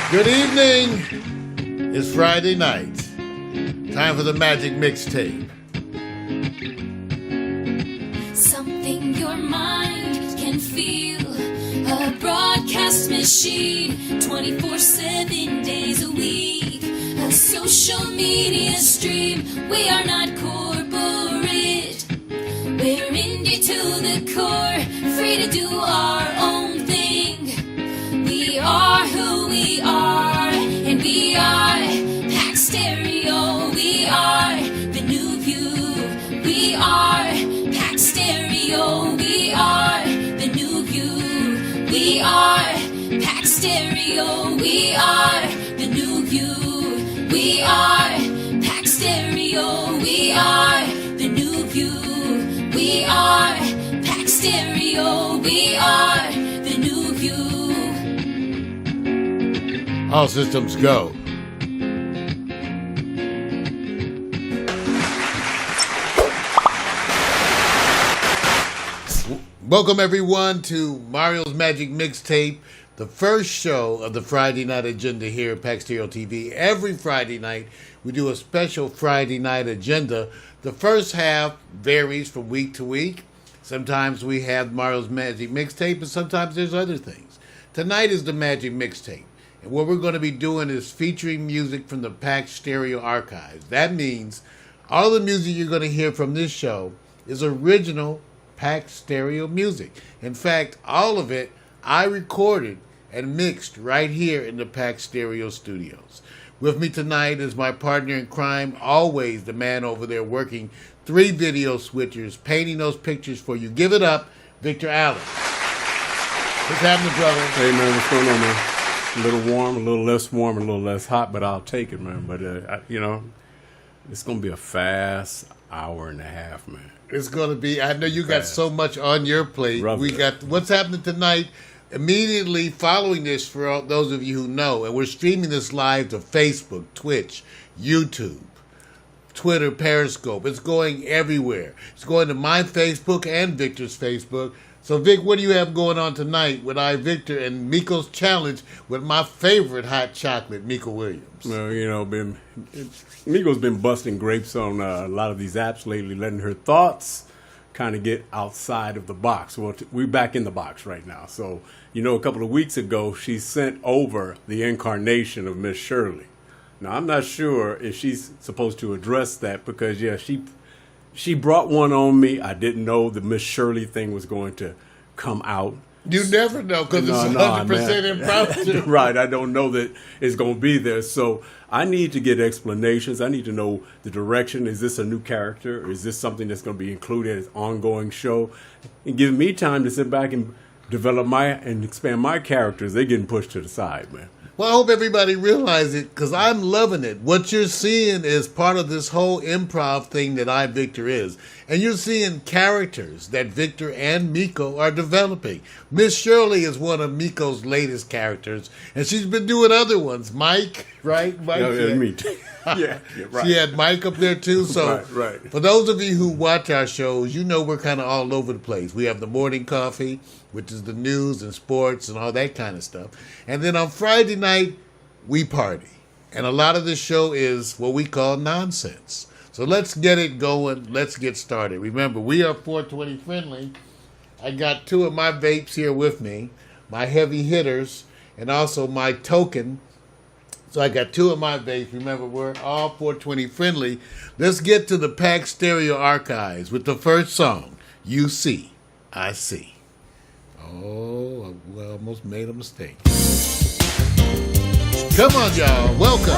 Good evening. It's Friday night. Time for the Magic Mixtape. Something your mind can feel. A broadcast machine, 24/7 days a week. A social media stream. We are not corporate. We're indie to the core. Free to do our own thing. We are who we are, and we are Pack Stereo. We are the new view. We are Pack Stereo. We are the new view. We are Pack Stereo. We are the new view. We are Pack Stereo. We are the new view. We are Pack Stereo. We are the new view. All systems go. Welcome everyone to Mario's Magic Mixtape, the first show of the Friday night agenda here at Pack Stereo TV. Every Friday night we do a special Friday night agenda. The first half varies from week to week. Sometimes we have Mario's Magic Mixtape, and sometimes there's other things. Tonight is the Magic Mixtape. And what we're going to be doing is featuring music from the Pack Stereo archives. That means all the music you're going to hear from this show is original Pack Stereo music. In fact, all of it I recorded and mixed right here in the Pack Stereo studios. With me tonight is my partner in crime, always the man over there working 3 video switchers, painting those pictures for you. Give it up, Victor Allen. What's happening, brother? Hey, man, what's going on, man? A little warm, a little less warm, a little less hot, but I'll take it, man. But, it's going to be a fast hour and a half, man. It's going to be, I know you got so much on your plate. Rough. We got what's happening tonight. Immediately following this, for all those of you who know, and we're streaming this live to Facebook, Twitch, YouTube, Twitter, Periscope. It's going everywhere. It's going to my Facebook and Victor's Facebook. So, Vic, what do you have going on tonight with Victor and Miko's challenge with my favorite hot chocolate, Miko Williams? Well, Miko's been busting grapes on a lot of these apps lately, letting her thoughts kind of get outside of the box. Well, we're back in the box right now. So, a couple of weeks ago, she sent over the incarnation of Miss Shirley. Now, I'm not sure if she's supposed to address that because, she brought one on me. I didn't know the Miss Shirley thing was going to come out. You never know because it's 100% impromptu. Right. I don't know that it's going to be there. So I need to get explanations. I need to know the direction. Is this a new character? Or is this something that's going to be included as an ongoing show? And give me time to sit back and develop and expand my characters. They're getting pushed to the side, man. Well, I hope everybody realizes it because I'm loving it. What you're seeing is part of this whole improv thing that Victor is. And you're seeing characters that Victor and Miko are developing. Miss Shirley is one of Miko's latest characters, and she's been doing other ones. Mike, right? Mike, me too. Yeah, right. She had Mike up there too. So right. For those of you who watch our shows, we're kind of all over the place. We have the morning coffee, which is the news and sports and all that kind of stuff. And then on Friday night, we party. And a lot of this show is what we call nonsense. So let's get it going. Let's get started. Remember, we are 420 friendly. I got 2 of my vapes here with me, my heavy hitters, and also my token. So I got 2 of my vapes. Remember, we're all 420 friendly. Let's get to the Pack Stereo archives with the first song, You See, I See. Oh, I almost made a mistake. Come on, y'all. Welcome.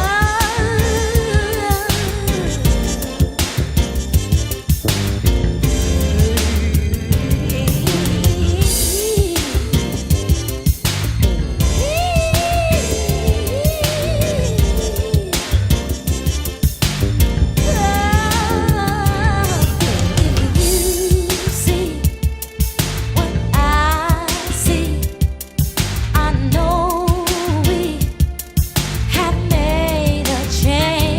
Change.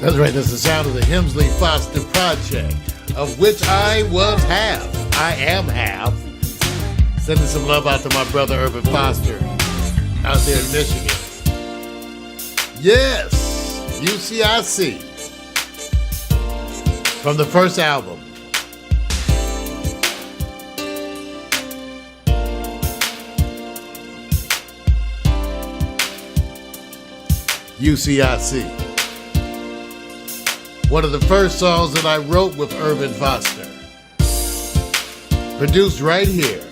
That's right, that's the sound of the Hemsley Foster Project, of which I was half. I am half. Sending some love out to my brother Urban Foster out there in Michigan. Yes, UCIC. From the first album. UCIC. One of the first songs that I wrote with Urban Foster. Produced right here.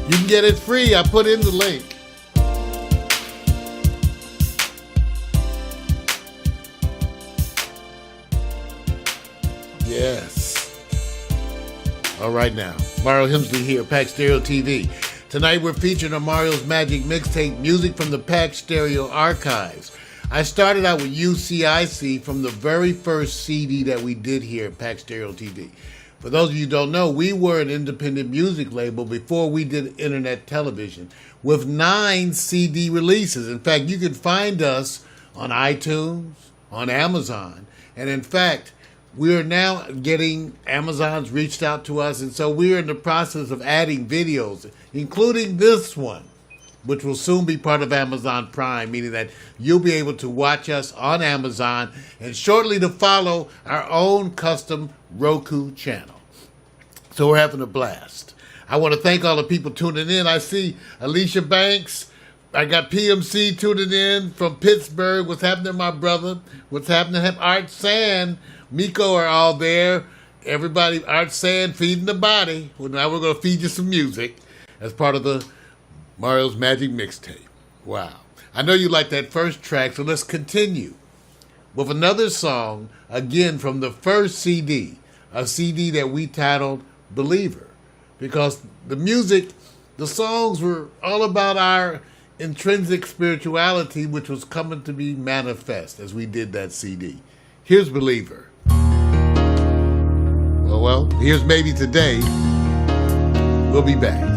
You can get it free. I put in the link. Yes. All right now. Mario Hemsley here, Pack Stereo TV. Tonight we're featuring on Mario's Magic Mixtape music from the Pack Stereo archives. I started out with UCIC from the very first CD that we did here at Pack Stereo TV. For those of you who don't know, we were an independent music label before we did internet television with 9 CD releases. In fact, you can find us on iTunes, on Amazon, and in fact, we are now getting, Amazon's reached out to us, and so we're in the process of adding videos, including this one, which will soon be part of Amazon Prime, meaning that you'll be able to watch us on Amazon and shortly to follow our own custom Roku channel. So we're having a blast. I want to thank all the people tuning in. I see Alicia Banks. I got PMC tuning in from Pittsburgh. What's happening, my brother? What's happening? Art Sand, Miko are all there. Everybody, Art Sand feeding the body. Well, now we're going to feed you some music as part of the Mario's Magic Mixtape. Wow. I know you like that first track, so let's continue with another song, again from the first CD, a CD that we titled Believer, because the music, the songs were all about our intrinsic spirituality, which was coming to be manifest as we did that CD. Here's Believer. Well, here's Maybe Today. We'll be back.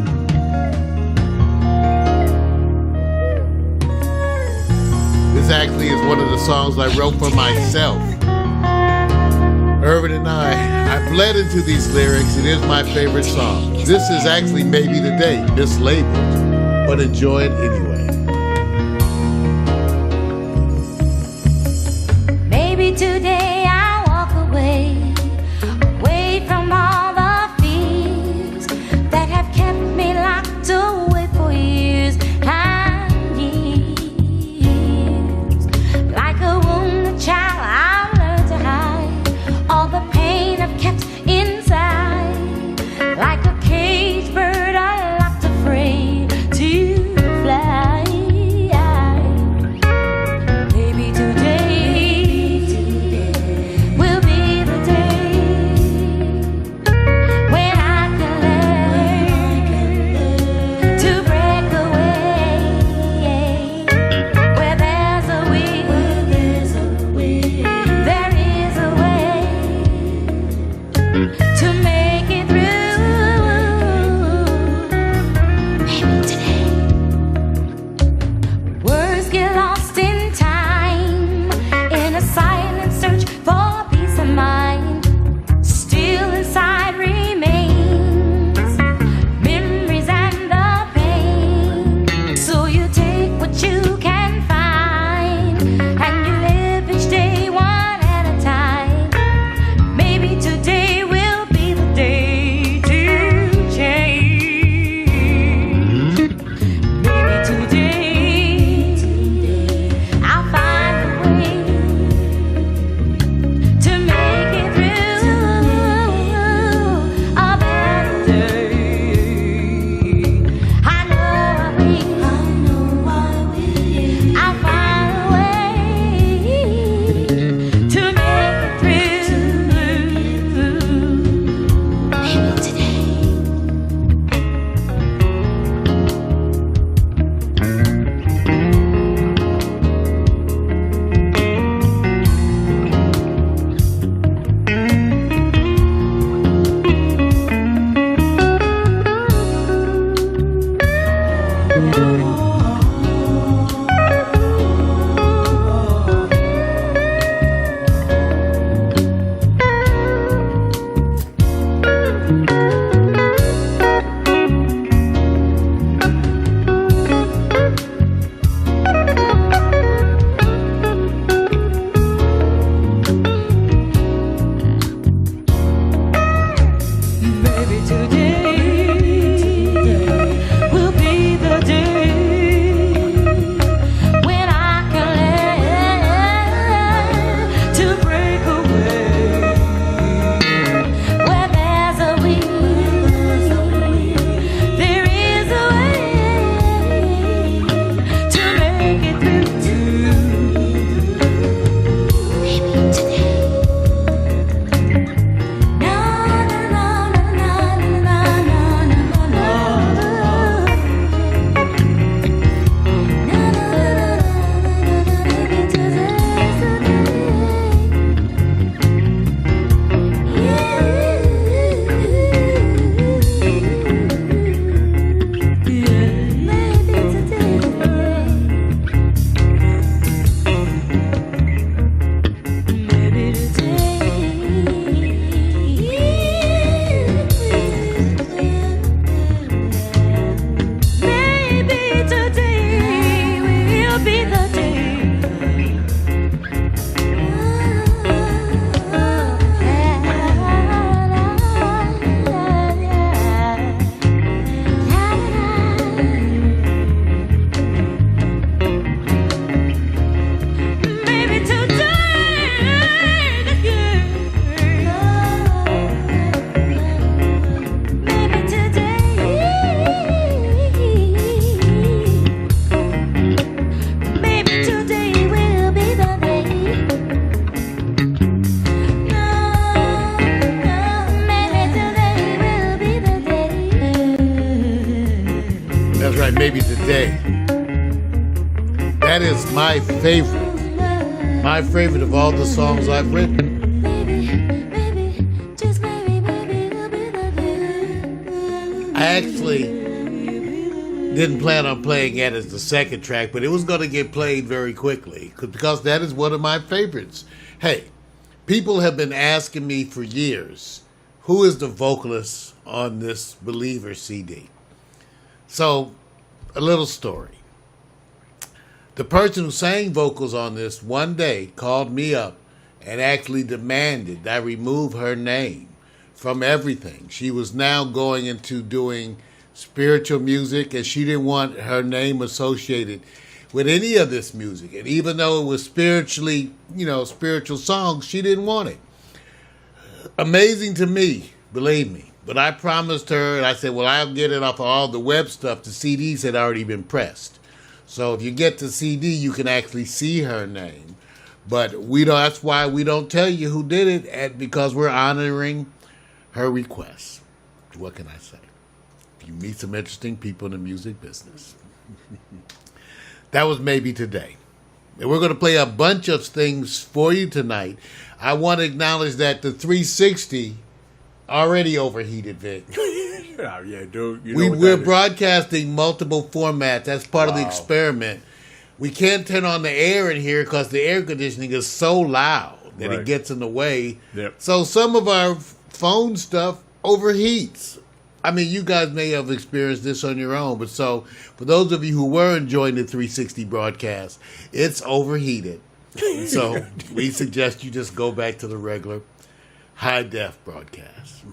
This actually is one of the songs I wrote for myself. Irvin and I bled into these lyrics. It is my favorite song. This is actually Maybe Today, mislabeled, but enjoy it anyway. Maybe today I walk away from all the fears that have kept me locked away for years and years. Like a wounded child, I've learned to hide all the pain I've kept inside. Like a caged bird, I'm locked afraid to fly. right, maybe today. That is my favorite. My favorite of all the songs I've written. I actually didn't plan on playing it as the second track, but it was going to get played very quickly because that is one of my favorites. Hey, people have been asking me for years, who is the vocalist on this Believer CD? So, a little story. The person who sang vocals on this one day called me up and actually demanded that I remove her name from everything. She was now going into doing spiritual music, and she didn't want her name associated with any of this music. And even though it was spiritually, spiritual songs, she didn't want it. Amazing to me, believe me. But I promised her, and I said, well, I'll get it off of all the web stuff. The CDs had already been pressed. So if you get the CD, you can actually see her name. But that's why we don't tell you who did it, because we're honoring her request. What can I say? You meet some interesting people in the music business. That was maybe today. And we're going to play a bunch of things for you tonight. I want to acknowledge that the 360 already overheated, Vic. Yeah, dude. We're broadcasting multiple formats. That's part of the experiment. We can't turn on the air in here because the air conditioning is so loud that it gets in the way. Yep. So some of our phone stuff overheats. I mean, you guys may have experienced this on your own, but so for those of you who were enjoying the 360 broadcast, it's overheated. So we suggest you just go back to the regular high-def broadcast.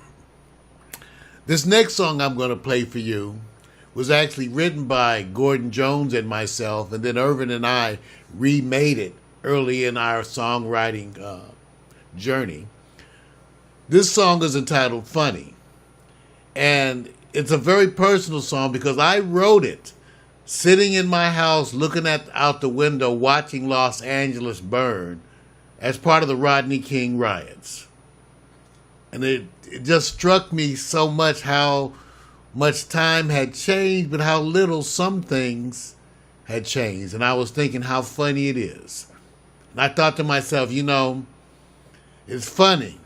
This next song I'm going to play for you was actually written by Gordon Jones and myself, and then Irvin and I remade it early in our songwriting journey. This song is entitled Funny, and it's a very personal song because I wrote it sitting in my house looking out the window watching Los Angeles burn as part of the Rodney King riots. And it just struck me so much how much time had changed, but how little some things had changed. And I was thinking how funny it is. And I thought to myself, it's funny,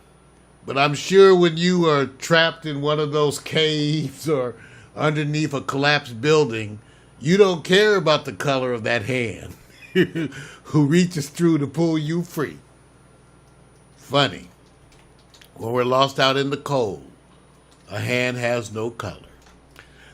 but I'm sure when you are trapped in one of those caves or underneath a collapsed building, you don't care about the color of that hand who reaches through to pull you free. Funny. When we're lost out in the cold, a hand has no color.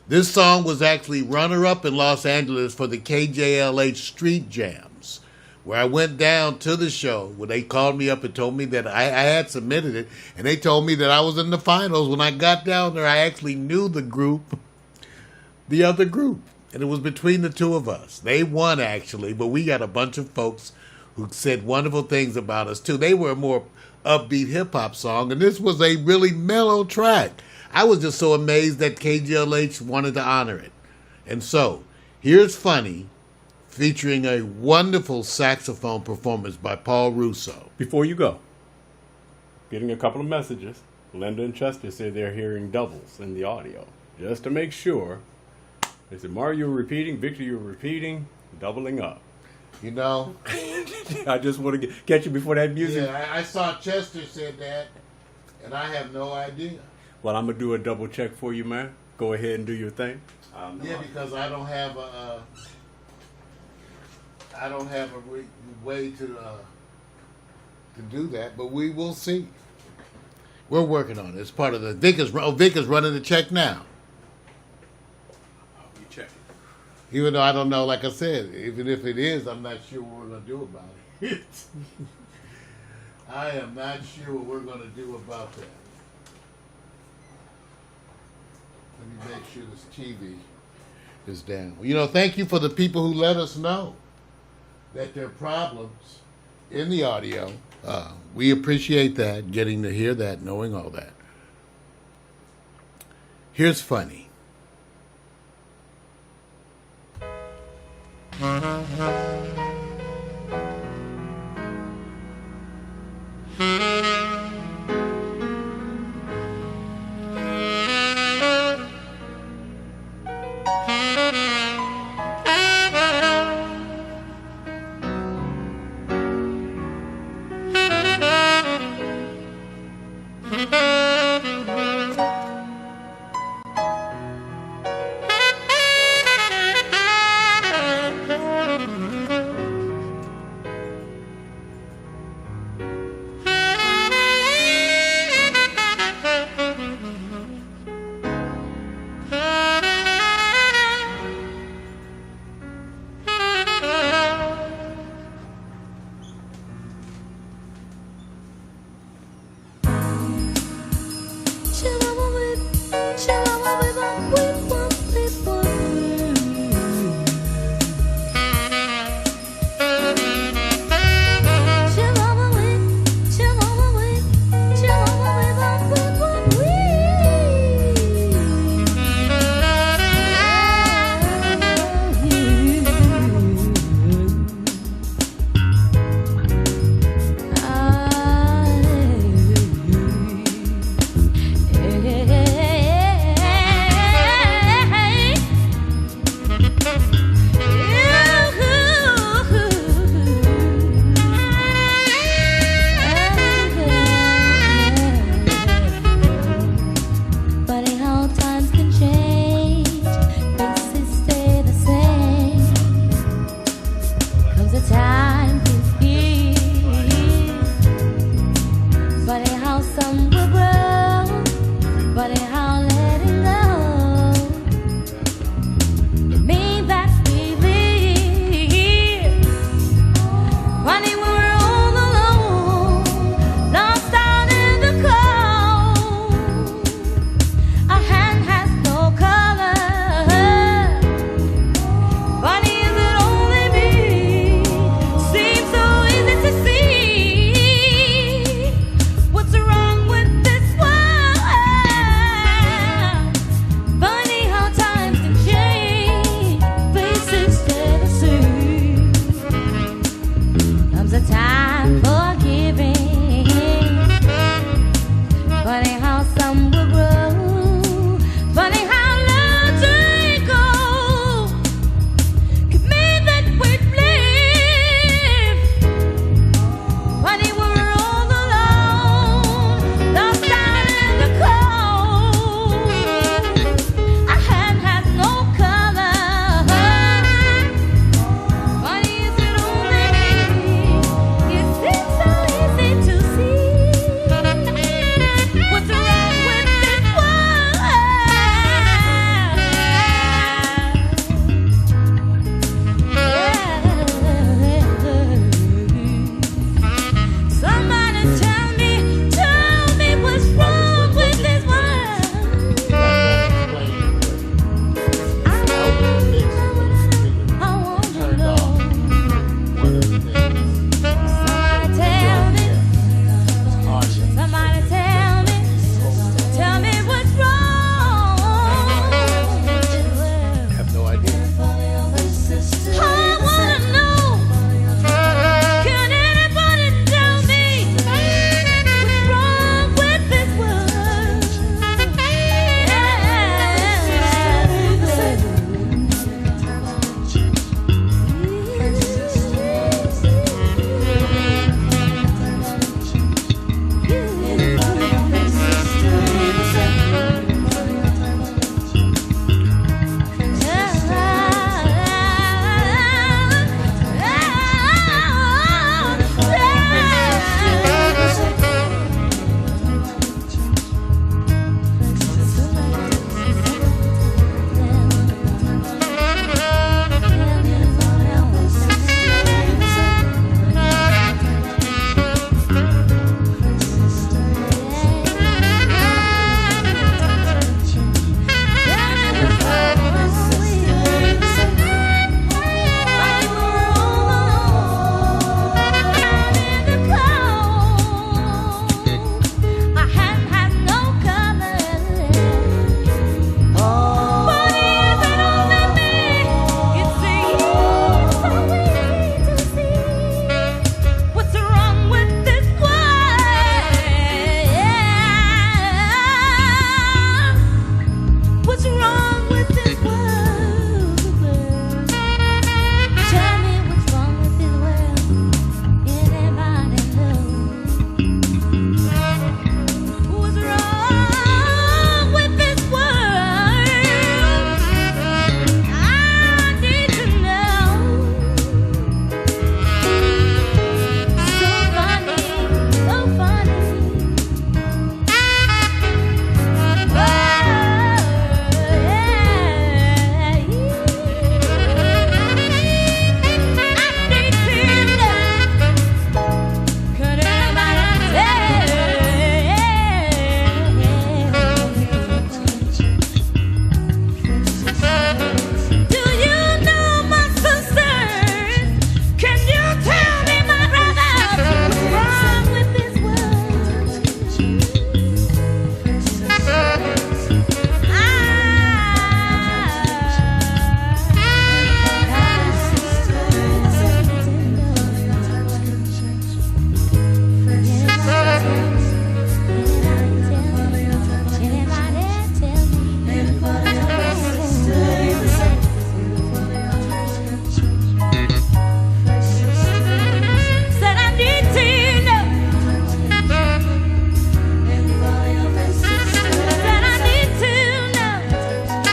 This song was actually runner-up in Los Angeles for the KJLH Street Jams, where I went down to the show where they called me up and told me that I had submitted it, and they told me that I was in the finals. When I got down there, I actually knew the other group, and it was between the two of us. They won, actually, but we got a bunch of folks who said wonderful things about us, too. They were a more upbeat hip-hop song, and this was a really mellow track. I was just so amazed that KJLH wanted to honor it. And so, here's Funny, featuring a wonderful saxophone performance by Paul Russo. Before you go, getting a couple of messages. Linda and Chester said they're hearing doubles in the audio. Just to make sure. They said, Mario, you're repeating. Victor, you're repeating. Doubling up. I just want to catch you before that music. Yeah, I saw Chester said that, and I have no idea. Well, I'm going to do a double check for you, man. Go ahead and do your thing. Yeah, because I don't have a way to do that, but we will see. We're working on it. It's part of the Vic is running the check now. You check. Even though I don't know, like I said, even if it is, I'm not sure what we're going to do about it. I am not sure what we're going to do about that. Let me make sure this TV is down. Thank you for the people who let us know that there are problems in the audio. We appreciate that, getting to hear that, knowing all that. Here's Funny.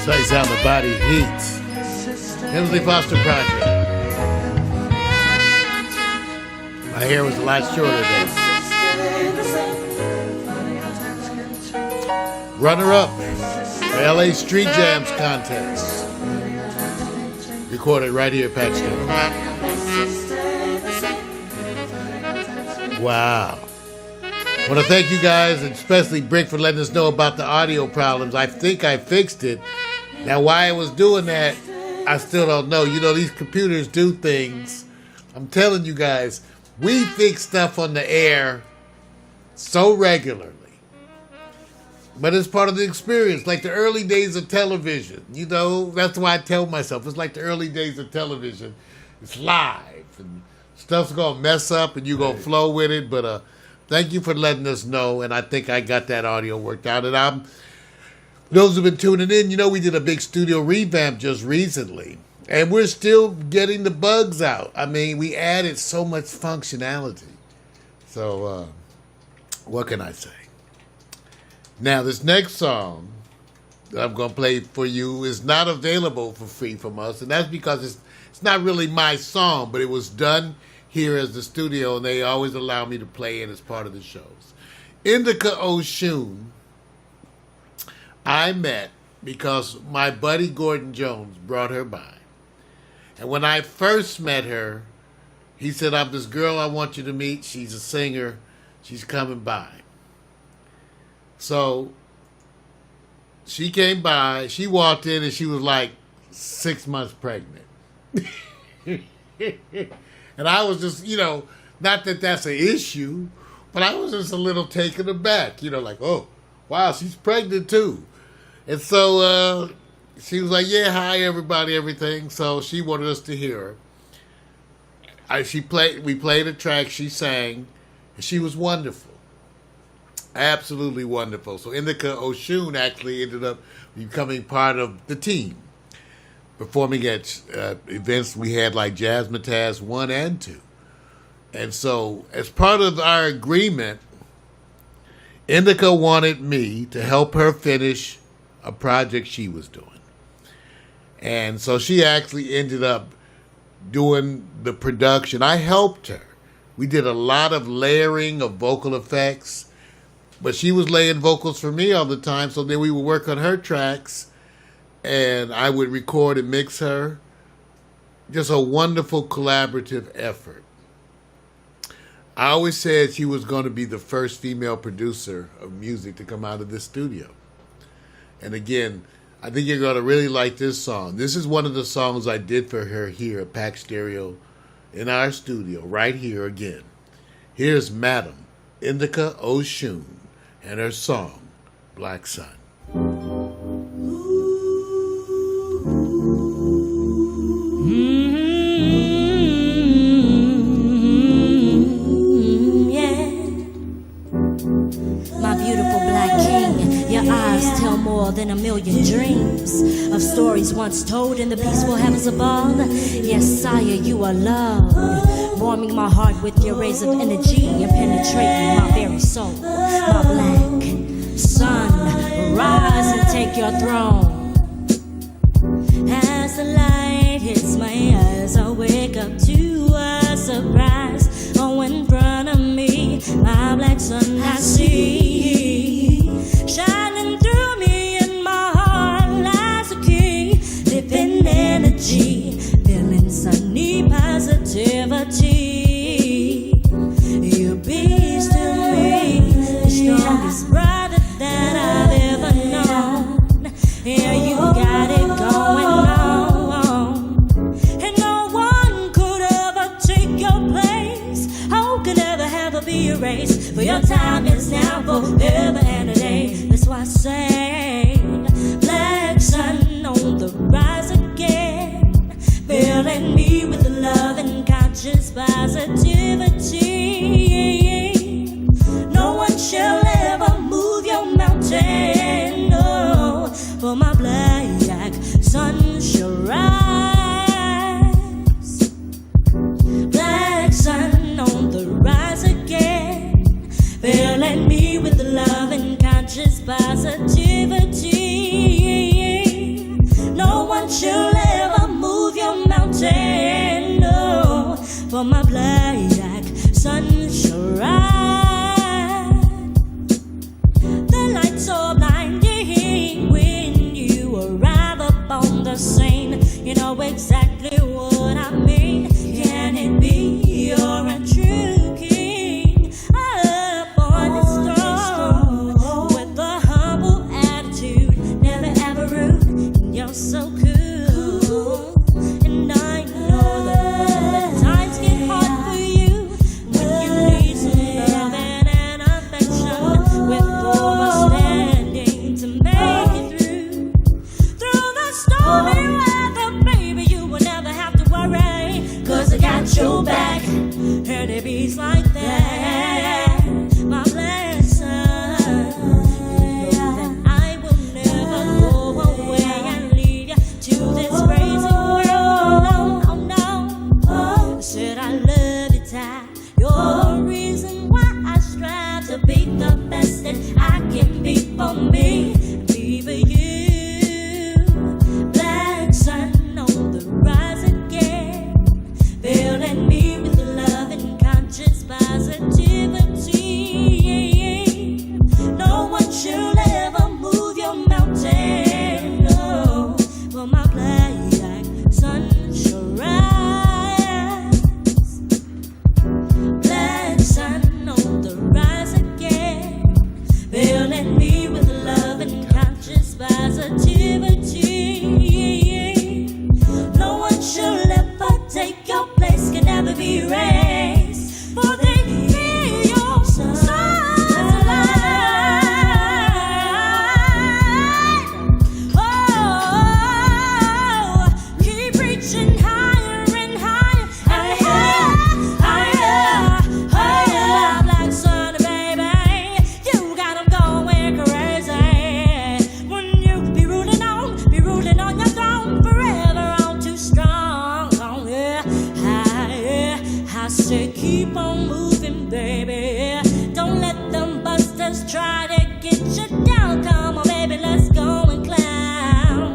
Sights Out the Body Heats. Emily Foster Project. My hair was a lot shorter then. Runner-up for LA Street Jams contest. Recorded right here at Paxton. Wow. I want to thank you guys, and especially Brick, for letting us know about the audio problems. I think I fixed it. Now, why I was doing that, I still don't know. You know, these computers do things. I'm telling you guys, we fix stuff on the air so regularly. But it's part of the experience, like the early days of television. You know, that's why I tell myself, it's like the early days of television. It's live, and stuff's going to mess up, and you're going to flow with it. But thank you for letting us know, and I think I got that audio worked out. And those who've been tuning in, you know, we did a big studio revamp just recently, and we're still getting the bugs out. I mean, we added so much functionality. So, what can I say? Now, this next song that I'm going to play for you is not available for free from us, and that's because it's not really my song, but it was done here as the studio, and they always allow me to play it as part of the shows. Indica Oshun, I met because my buddy Gordon Jones brought her by. And when I first met her, he said, "I'm this girl I want you to meet. She's a singer. She's coming by." So she came by, she walked in, and she was like 6 months pregnant. And I was just, you know, not that that's an issue, but I was just a little taken aback, you know, like, oh, wow, she's pregnant too. And so she was like, yeah, hi, everybody, everything. So she wanted us to hear her. We played a track, she sang, and she was wonderful. Absolutely wonderful. So Indica Oshun actually ended up becoming part of the team, performing at events we had like Jazzmatazz 1 and 2. And so as part of our agreement, Indica wanted me to help her finish a project she was doing. And so she actually ended up doing the production. I helped her. We did a lot of layering of vocal effects, but she was laying vocals for me all the time, so then we would work on her tracks, and I would record and mix her. Just a wonderful collaborative effort. I always said she was going to be the first female producer of music to come out of this studio. And again, I think you're going to really like this song. This is one of the songs I did for her here at Pack Stereo in our studio, right here again. Here's Madam Indica Oshun and her song, Black Sun. My beautiful black king, your eyes tell more than a million dreams of stories once told in the peaceful heavens above. Yes, sire, you are loved, warming my heart with your rays of energy and penetrating my very soul. My black sun, rise and take your throne. As the light hits my eyes, I wake up to a surprise. Oh, in front of me, my black sun I see, shining through me, in my heart lies a key, living energy, feeling sunny positivity. You be still me, the strongest brother that I've ever known. Yeah, you got it going on, and no one could ever take your place. How could ever be erased? For your time is now, forever and a day. That's why I say, black sun on the rise again, filling me with love and conscious positivity. No one shall ever move your mountain, no, for my black sun shall rise. Black sun on the rise again, filling me with love and conscious positivity. want you'll ever move your mountain. No, for my black sun shall rise. The lights are blinding when you arrive up on the scene. You know exactly what I mean. Can it be you're a true king? Up on the throne with a humble attitude, never ever rude. And you're so cool. And I know that when times get hard for you, when you need some loving and affection, with overstanding to make it through the stormy weather, baby, you will never have to worry, 'cause I got your back. And it beats like that, my blessing. Know that I will never go away and leave you to this crazy world. No, no, no. I said I love you, Ty. You're the reason why I strive to be the best that I can be for me and be for you. Black sun on the rise again, filling me with love and conscious positivity. No one should ever move your mountain. No, for my black sun shall rise. Black sun on the rise again, filling me with love and conscious positivity. No one should ever take your place, can never be raised. For they hear your sunlight. Oh, keep reaching higher and higher, higher, higher. Black sun, baby, you got 'em going crazy. When you be ruling on your throne forever, on too strong. Oh yeah, I say keep on moving, baby. Don't let them busters try to get you down. Come on, baby, let's go and clown.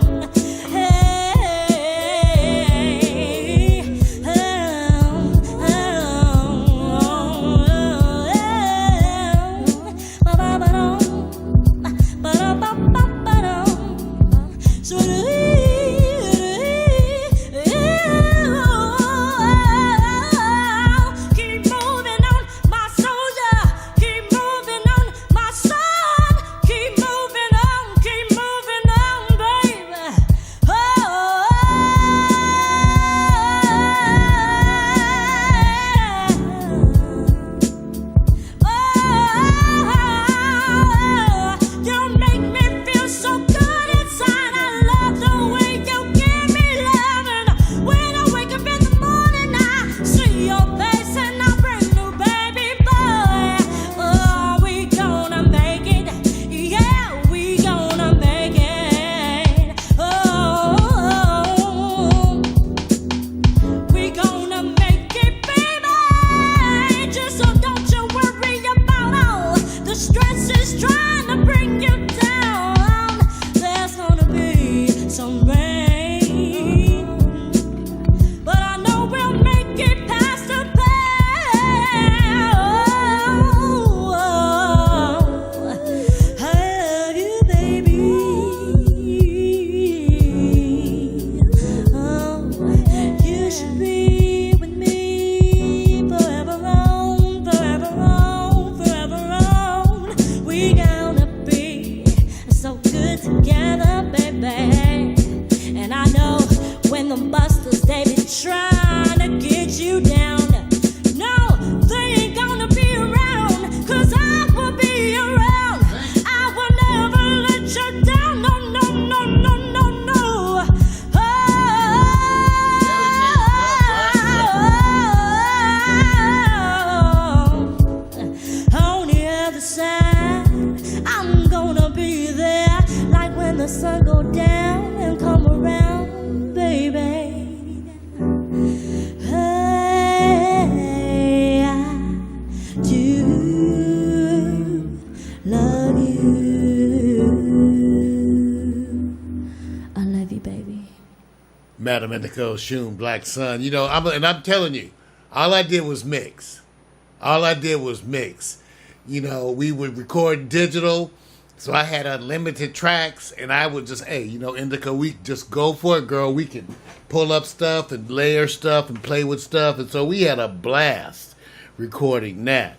Hey, oh, oh, keep moving on, my soldier. Keep moving on, my son. Keep moving on, baby. You make me feel so good inside. I love the way you give me loving. When I wake up in the morning, I see your face and I bring new baby boy. Oh, we gonna make it. Yeah, we gonna make it. Oh, we gonna make it, baby. Just so don't you worry about all the stress is trying to bring you down. There's gonna be some rain, but I know we'll make it past the pain. Oh, I love you, baby. Oh, you should be with me forever on, forever on, forever on. We gonna be so good together, baby. And I know when the busters, they be trying to get you down, no, they ain't gonna be around, 'cause I will be around. I will never let you down. No, no, no, no, no, no. On the other side, I'm gonna be there, like when the sun go down and come around, baby. Hey, I do love you. I love you, baby. Madam Indigo Shoon, Black Sun. You know, I'm telling you, all I did was mix. You know, we would record digital, so I had unlimited tracks, and I would just, hey, you know, Indica, we just go for it, girl. We can pull up stuff and layer stuff and play with stuff, and so we had a blast recording that.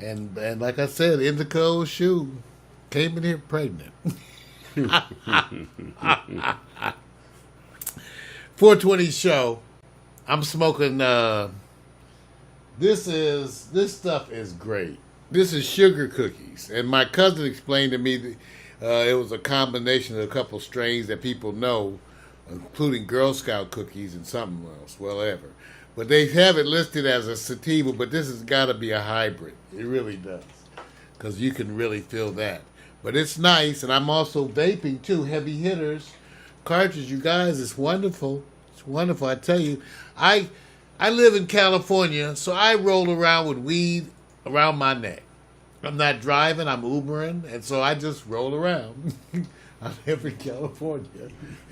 And like I said, Indica Shoon came in here pregnant. 420 show. I'm smoking. This stuff is great. This is sugar cookies, and my cousin explained to me that it was a combination of a couple strains that people know, including Girl Scout cookies and something else, whatever. But they have it listed as a sativa, but this has got to be a hybrid. It really does, because you can really feel that. But it's nice, and I'm also vaping too. Heavy hitters cartridge, you guys. It's wonderful. It's wonderful. I tell you, I live in California, so I roll around with weed around my neck. I'm not driving, I'm Ubering, and so I just roll around. I live in California.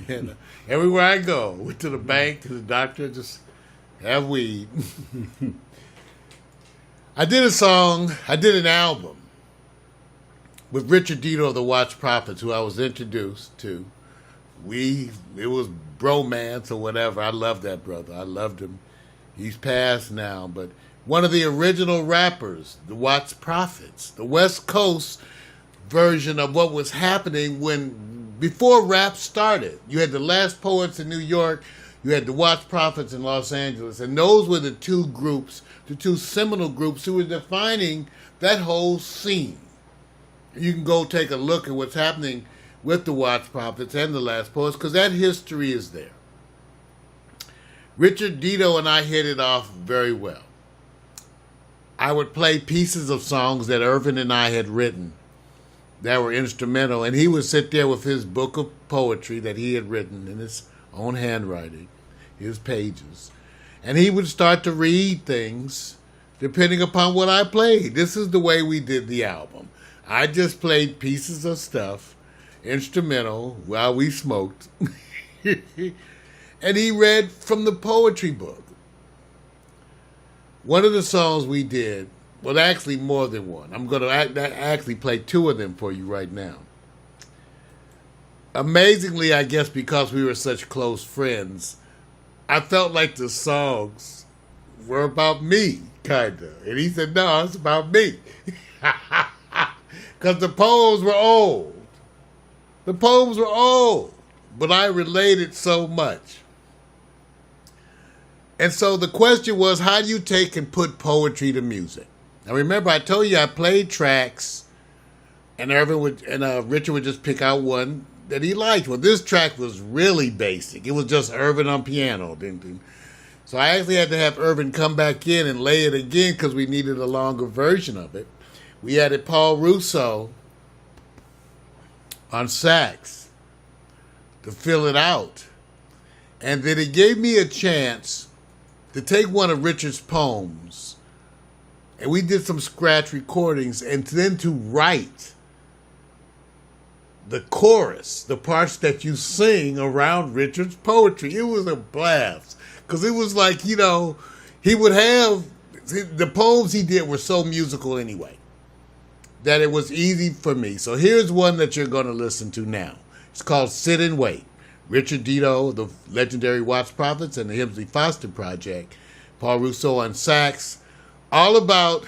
And everywhere I go, went to the bank, to the doctor, just have weed. I did an album with Richard Dito of the Watch Prophets, who I was introduced to. It was bromance or whatever. I loved that brother. I loved him. He's passed now, but one of the original rappers, the Watts Prophets, the West Coast version of what was happening before rap started. You had the Last Poets in New York, you had the Watts Prophets in Los Angeles, and those were the two groups, the two seminal groups who were defining that whole scene. You can go take a look at what's happening with the Watts Prophets and the Last Poets, because that history is there. Richard Dito and I hit it off very well. I would play pieces of songs that Irvin and I had written that were instrumental, and he would sit there with his book of poetry that he had written in his own handwriting, his pages, and he would start to read things depending upon what I played. This is the way we did the album. I just played pieces of stuff, instrumental, while we smoked, and he read from the poetry book. One of the songs we did, well, actually more than one. I'm going to actually play two of them for you right now. Amazingly, I guess because we were such close friends, I felt like the songs were about me, kind of. And he said, no, it's about me. Because the poems were old. But I related so much. And so the question was, how do you take and put poetry to music? Now remember, I told you I played tracks, and Richard would just pick out one that he liked. Well, this track was really basic. It was just Irvin on piano. So I actually had to have Irvin come back in and lay it again because we needed a longer version of it. We added Paul Russo on sax to fill it out. And then it gave me a chance to take one of Richard's poems, and we did some scratch recordings, and then to write the chorus, the parts that you sing around Richard's poetry. It was a blast, because it was like, you know, he would have, the poems he did were so musical anyway, that it was easy for me. So here's one that you're going to listen to now. It's called Sit and Wait. Richard Dito, the legendary Watts Prophets, and the Hemsley Foster Project. Paul Russo on sax. All about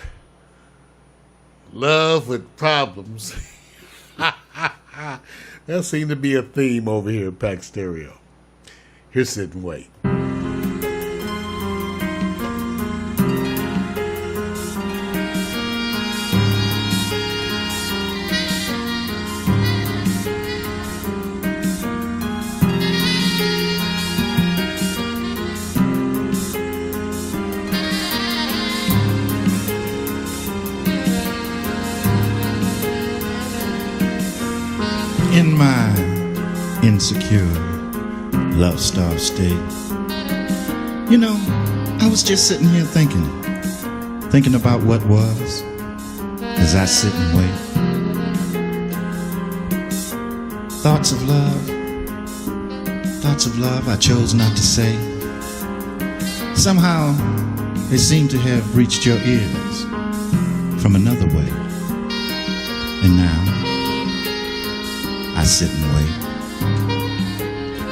love with problems. That seemed to be a theme over here in Pack Stereo. Here's Sit and Wait. In my insecure, love-starved state, you know, I was just sitting here thinking about what was, as I sit and wait. Thoughts of love thoughts of love I chose not to say. Somehow they seem to have reached your ears from another way. And now I sit and wait,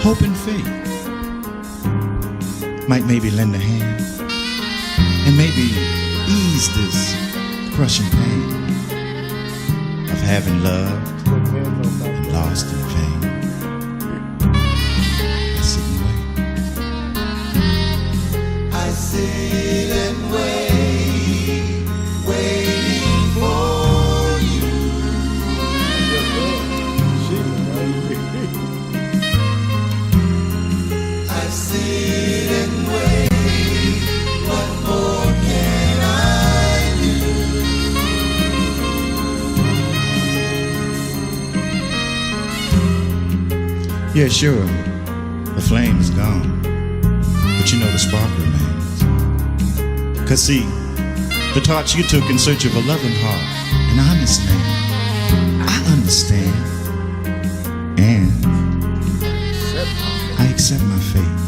hoping fate might maybe lend a hand and maybe ease this crushing pain of having loved and lost in vain. I sit and wait. I sit and wait, waiting for you. I sit and wait, what more can I do? Yeah, sure, the flame is gone, but you know the spark remains. 'Cause see, the torch you took in search of a loving heart, an honest man, I understand, and I accept my fate.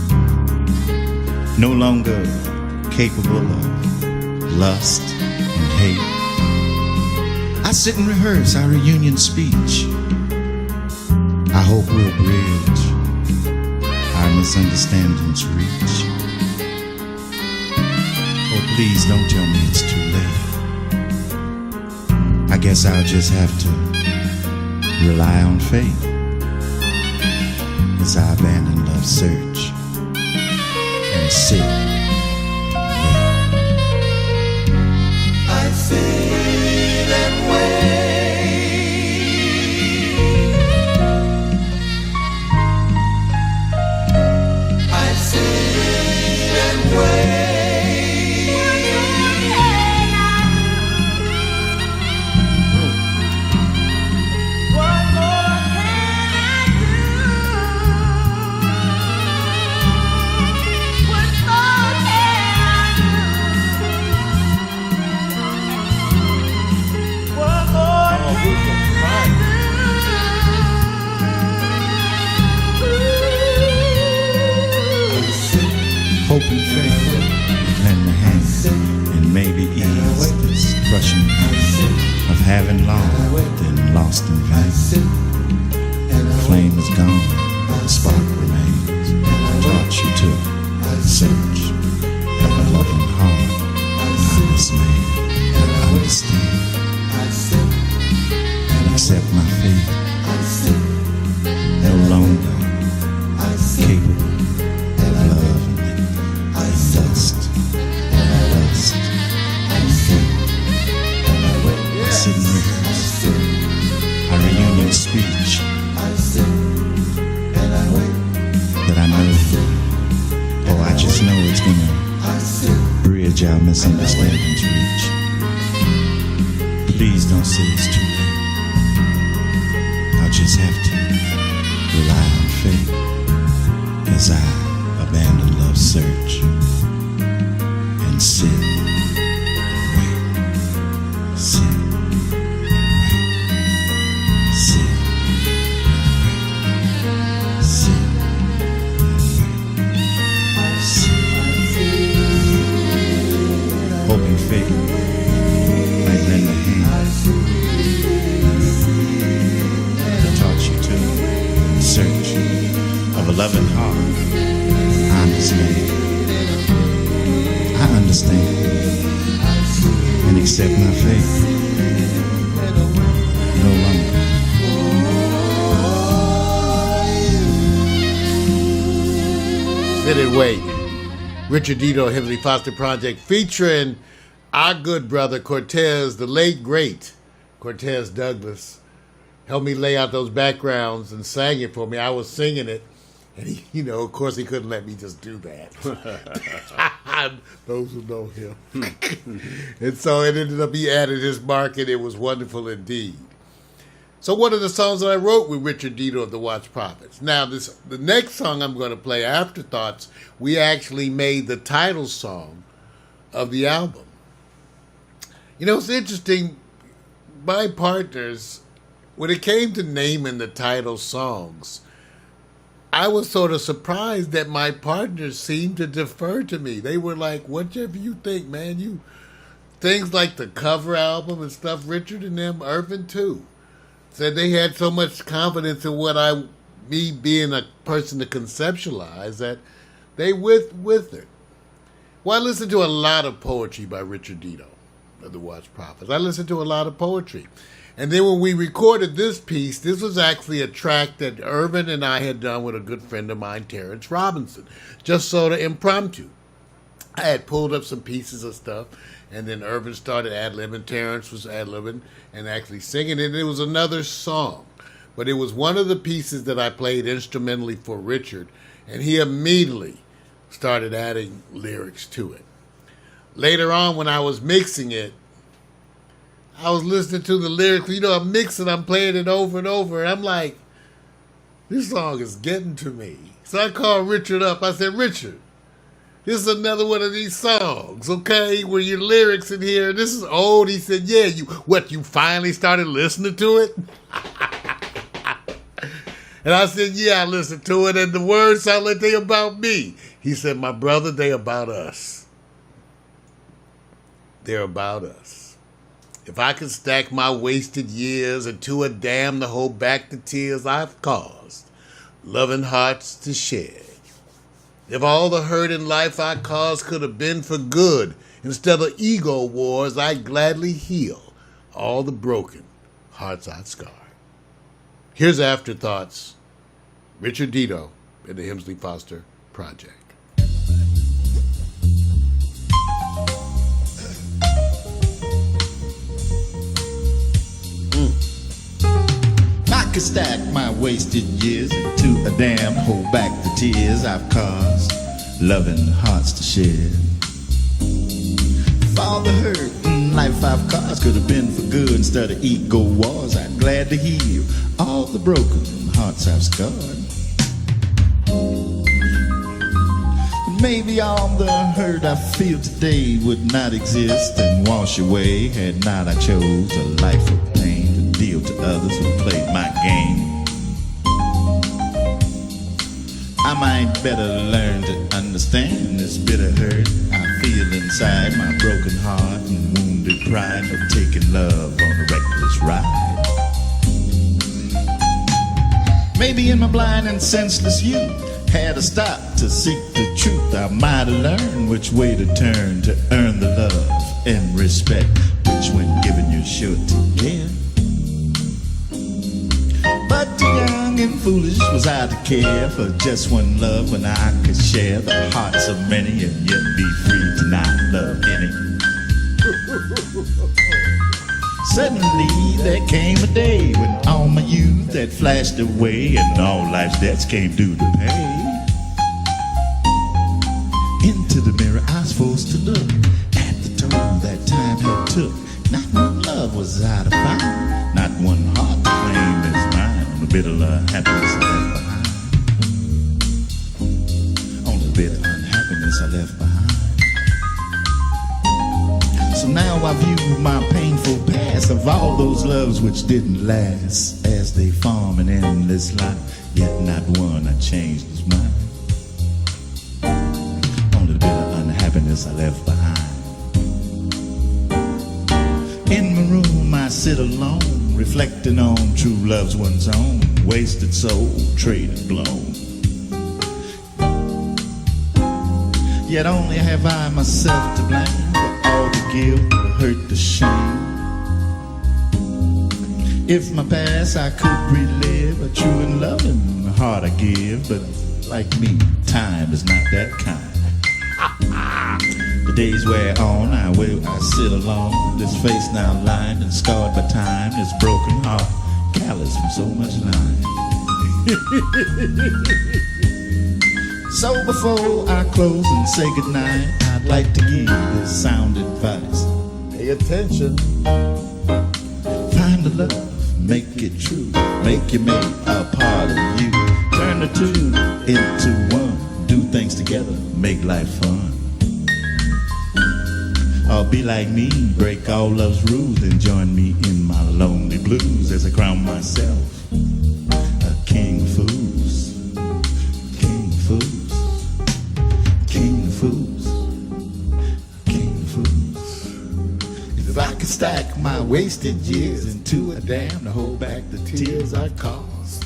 No longer capable of lust and hate, I sit and rehearse our reunion speech. I hope we'll bridge our misunderstandings reach. Oh, please don't tell me it's too late. I guess I'll just have to rely on faith as I abandon love's search and sit and wait. I sit and wait. I sit and wait. Hoping faith lend a hand and maybe ease this crushing pain of having loved and lost in vain. The flame is gone, the spark remains. The torch you took, search of a loving heart, honest man, I understand and accept my fate. No longer capable of love and lust and lust and fate. I sit and rehearse our reunion speech that I know, oh, I just know it's gonna bridge our misunderstandings reach. Please don't say it's too late. I'll just have to rely on faith as I abandon love's search and sit and wait, sit and wait, sit and wait, sit and wait, sit. Hoping fate might lend a hand. The torch you took in search of a loving heart. I understand. I understand and accept my fate. No longer. Sit and wait. Richard Dito, Heavenly Foster Project, featuring our good brother Cortez, the late great Cortez Douglas, helped me lay out those backgrounds and sang it for me. I was singing it, and he, you know, of course, he couldn't let me just do that. Those who know him. And so it ended up, he added his mark, and it was wonderful indeed. So one of the songs that I wrote with Richard Dito of the Watch Prophets. Now, the next song I'm going to play, Afterthoughts, we actually made the title song of the album. You know, it's interesting, my partners, when it came to naming the title songs, I was sort of surprised that my partners seemed to defer to me. They were like, whatever you think, man. You things like the cover album and stuff, Richard and them, Irvin too, said they had so much confidence in me being a person to conceptualize that they with it. Well, I listened to a lot of poetry by Richard Dito of the Watch Prophets. I listened to a lot of poetry. And then when we recorded this piece, this was actually a track that Irvin and I had done with a good friend of mine, Terrence Robinson, just sort of impromptu. I had pulled up some pieces of stuff, and then Irvin started ad-libbing, Terrence was ad-libbing and actually singing it. It was another song, but it was one of the pieces that I played instrumentally for Richard, and he immediately started adding lyrics to it. Later on, when I was mixing it, I was listening to the lyrics. You know, I'm mixing, I'm playing it over and over, and I'm like, this song is getting to me. So I called Richard up. I said, Richard, this is another one of these songs, okay, where your lyrics in here, this is old. He said, yeah, you finally started listening to it? And I said, yeah, I listened to it, and the words sound like they about me. He said, my brother, they about us. They're about us. If I could stack my wasted years into a dam to hold back the tears I've caused, loving hearts to shed. If all the hurt in life I caused could have been for good, instead of ego wars, I'd gladly heal all the broken hearts I've scarred. Here's Afterthoughts, Richard Dito and the Hemsley Foster Project. I could stack my wasted years into a dam, hold back the tears I've caused, loving hearts to shed. If all the hurt in life I've caused could have been for good instead of ego wars, I'm glad to heal all the broken hearts I've scarred. Maybe all the hurt I feel today would not exist and wash away had not I chose a life of pain to deal to others who played my game. I might better learn to understand this bitter hurt I feel inside my broken heart and wounded pride of taking love on a reckless ride. Maybe in my blind and senseless youth had to stop to seek the truth. I might have learned which way to turn to earn the love and respect which when given you're sure to get. But too young and foolish was I to care for just one love when I could share the hearts of many and yet be free to not love any. Suddenly there came a day when all my youth had flashed away and all life's debts came due to pay. Into the mirror I was forced to look at the toll that time had took. Not one love was I to find, not one heart to claim as mine. On the bitter unhappiness I left behind. On the bitter unhappiness I left behind. So now I view my painful past of all those loves which didn't last, as they form an endless life, yet not one I changed his mind. Only the bitter unhappiness I left behind. In my room I sit alone, reflecting on true love's one's own, wasted soul, traded blown. Yet only have I myself to blame for all the guilt, the hurt, the shame. If my past I could relive, a true and loving heart I give, but like me, time is not that kind. The days wear on, I sit alone, this face now lined and scarred by time, this broken heart, callous from so much lying. So before I close and say goodnight, I'd like to give this sound advice. Pay attention. Find the love, make it true, make your mate a part of you. Turn the two into one, do things together, make life fun. Or be like me, break all love's rules and join me in my lonely blues as I crown myself a king of fools. stack my wasted years into a dam to hold back the tears I caused.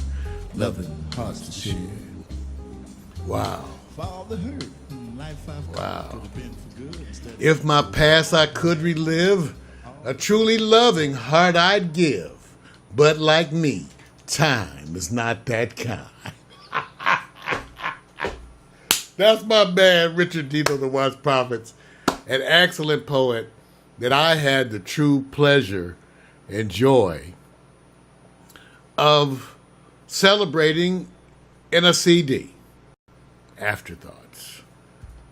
Loving hearts to share. Wow. For all the hurt in life I've Wow. could have been for good instead of If my past I could relive, a truly loving heart I'd give. But like me, time is not that kind. That's my man, Richard Dino, the Watts Prophets, an excellent poet that I had the true pleasure and joy of celebrating in a CD. Afterthoughts.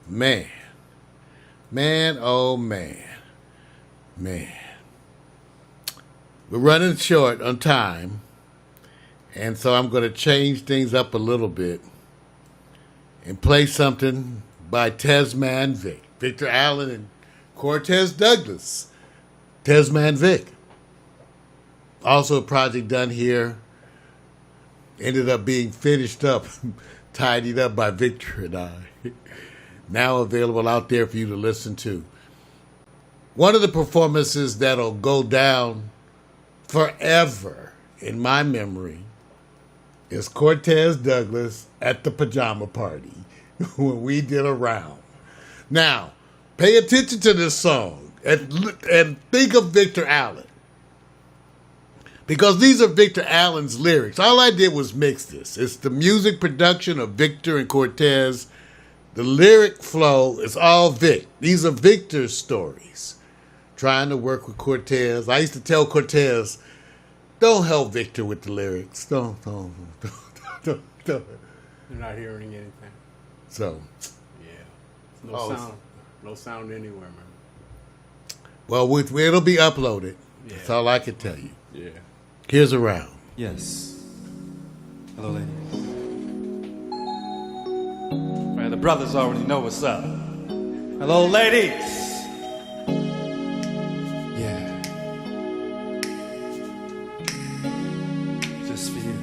Man, oh man. We're running short on time, and so I'm going to change things up a little bit and play something by Tesman Vic, Victor Allen and Cortez Douglas. Tesman Vic. Also a project done here, ended up being finished up, tidied up by Victor and I. Now available out there for you to listen to. One of the performances that'll go down forever in my memory is Cortez Douglas at the pajama party when we did a round. Now, pay attention to this song and think of Victor Allen, because these are Victor Allen's lyrics. All I did was mix this. It's the music production of Victor and Cortez. The lyric flow is all Vic. These are Victor's stories. Trying to work with Cortez. I used to tell Cortez, don't help Victor with the lyrics. Don't. You're not hearing anything. So, Yeah. No sound anywhere, man. well, it'll be uploaded. Yeah. That's all I can tell you. Yeah. Here's a round. Yes. Hello, ladies. Well, the brothers already know what's up. Hello, ladies. Yeah. Just for you.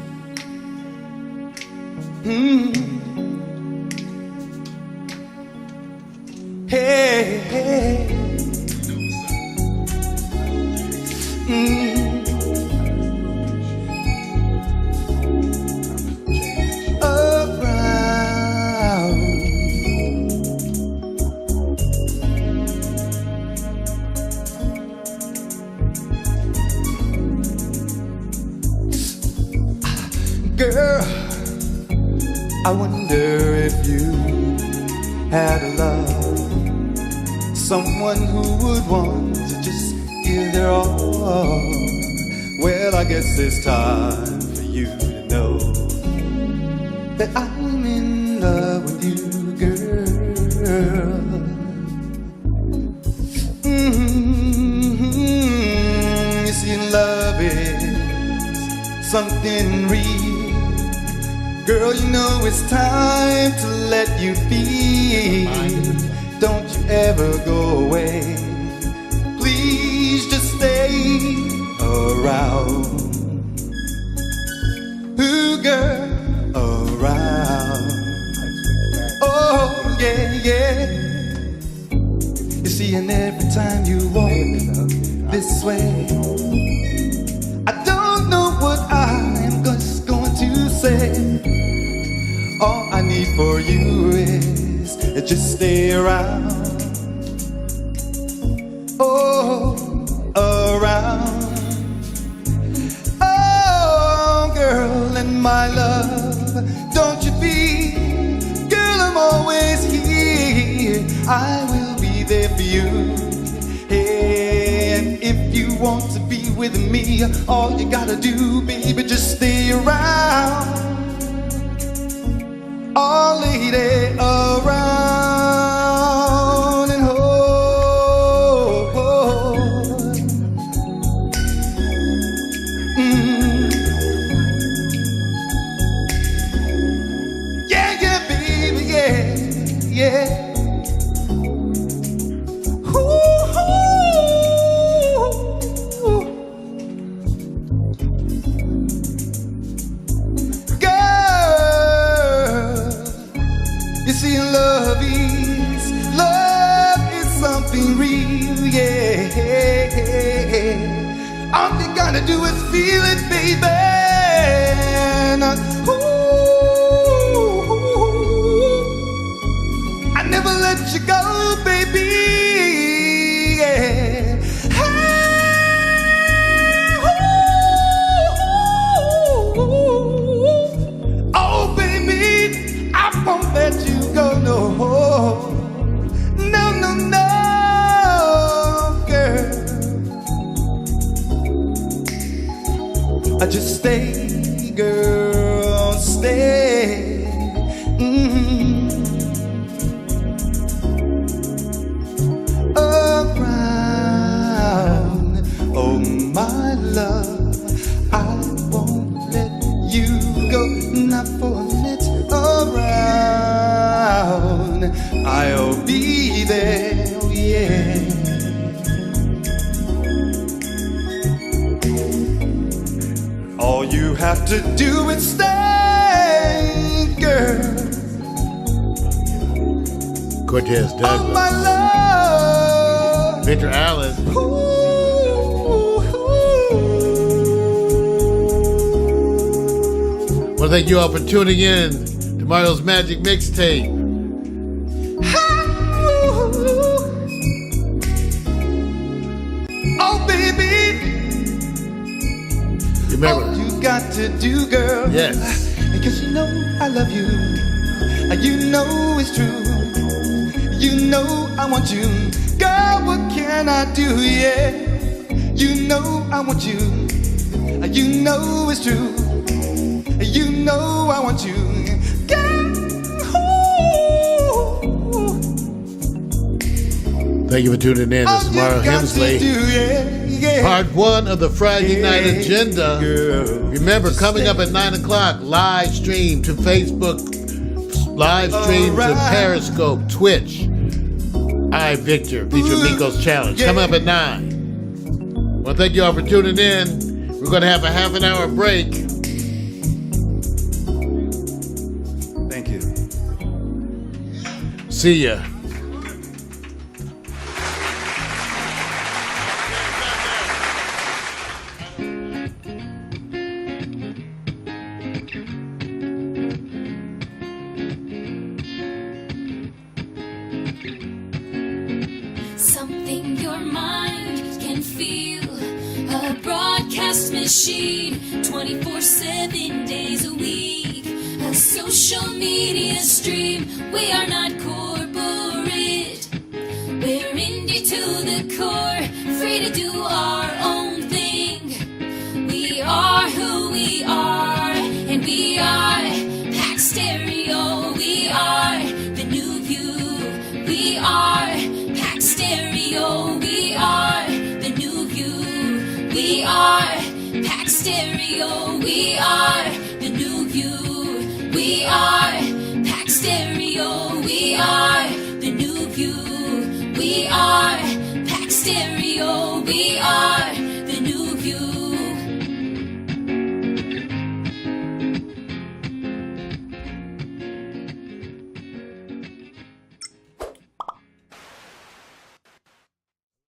Hey, hey. Girl, I wonder if you had a love, someone who would want to just give their all. Well, I guess it's time for you to know that I'm in love with you, girl. You see, love is something real. Girl, you know it's time to let you feel. Don't you ever go away. Please just stay around. Ooh, girl, around. Oh, yeah, yeah. You see, and every time you walk this way, I don't know what I am just going to say. All I need for you is just stay around. Oh, around. Oh, girl, and my love, don't you feel? Girl, I'm always here. I will be there for you. Hey, and if you want to be with me, all you gotta do, baby, just stay around. Oh, lady, around and hold. Yeah, yeah, baby, yeah, yeah. You see, love is something real, yeah. gotta do is feel it, baby. Ooh, I never let you go, baby. Yeah. Oh, baby, I won't let you go, no. No, no, no, girl. I just stay, girl, stay. Around, oh my love, I won't let you go, not for a minute. Around, I'll be there, oh yeah. All you have to do is stay, girl. Cortez Oh Douglas, my love. Victor Allen. Well, thank you all for tuning in to Mario's Magic Mixtape. Oh, baby. Remember, All you got to do, girl. yes, Because you know I love you. You know it's true. You know I want you. Girl, what can I do? Yeah. You know I want you. You know it's true. You know I want you. Girl. Ooh. thank you for tuning in. This All is you Mario got to Hemsley. do, yeah, yeah. Part 1 of the Friday Night Agenda. Girl, Remember, just coming up stay. at 9 o'clock, live stream to Facebook, live stream to Alright. Periscope, Twitch. I, Victor, featuring Ooh, Miko's Challenge. yeah. Coming up at 9. Well, thank you all for tuning in. We're going to have a half an hour break. Thank you. See ya. Something your mind can feel. A broadcast machine, 24/7 days a week. A social media stream. We are not corporate. We're indie to the core, free to do our own thing. We are who we are, and we are Pack Stereo. We are the new view. We are Pack Stereo. We are the new view. We are Pack Stereo. We are the new view. We are Pack Stereo. We are the new view. We are